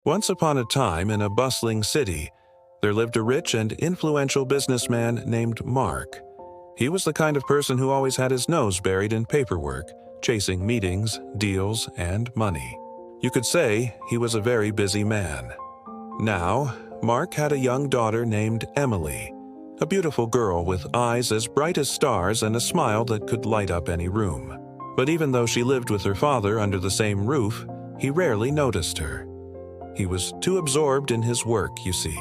Once upon a time, in a bustling city, there lived a rich and influential businessman named Mark. He was the kind of person who always had his nose buried in paperwork, chasing meetings, deals, and money. You could say he was a very busy man. Now, Mark had a young daughter named Emily, a beautiful girl with eyes as bright as stars and a smile that could light up any room. But even though she lived with her father under the same roof, he rarely noticed her. He was too absorbed in his work, you see.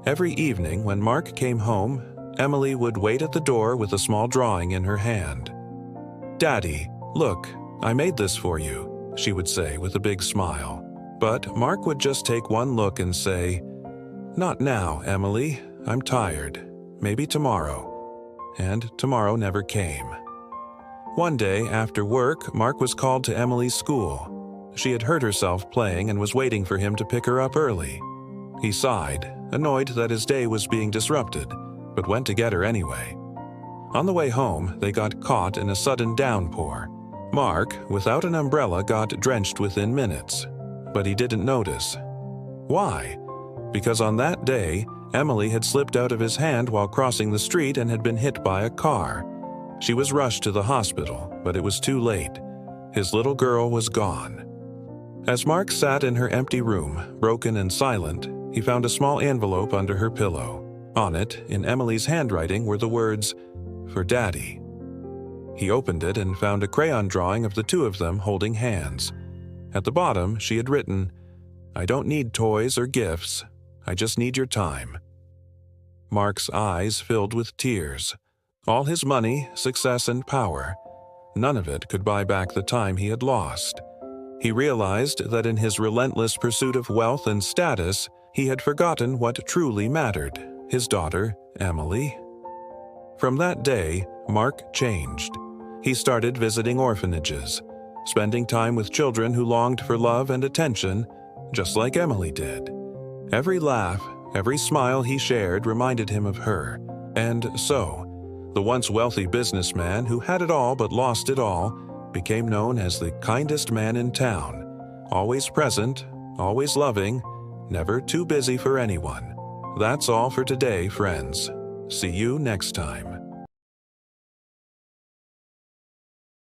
Every evening when Mark came home, Emily would wait at the door with a small drawing in her hand. "Daddy, look, I made this for you," she would say with a big smile. But Mark would just take one look and say, "Not now, Emily. I'm tired. Maybe tomorrow." And tomorrow never came. One day after work, Mark was called to Emily's school. She had hurt herself playing and was waiting for him to pick her up early. He sighed, annoyed that his day was being disrupted, but went to get her anyway. On the way home, they got caught in a sudden downpour. Mark, without an umbrella, got drenched within minutes, but he didn't notice. Why? Because on that day, Emily had slipped out of his hand while crossing the street and had been hit by a car. She was rushed to the hospital, but it was too late. His little girl was gone. As Mark sat in her empty room, broken and silent, he found a small envelope under her pillow. On it, in Emily's handwriting, were the words, "For Daddy." He opened it and found a crayon drawing of the two of them holding hands. At the bottom, she had written, "I don't need toys or gifts. I just need your time." Mark's eyes filled with tears. All his money, success, and power, none of it could buy back the time he had lost. He realized that in his relentless pursuit of wealth and status, he had forgotten what truly mattered, his daughter, Emily. From that day, Mark changed. He started visiting orphanages, spending time with children who longed for love and attention, just like Emily did. Every laugh, every smile he shared reminded him of her. And so, the once wealthy businessman who had it all but lost it all became known as the kindest man in town, always present, always loving, never too busy for anyone. That's all for today, friends. See you next time.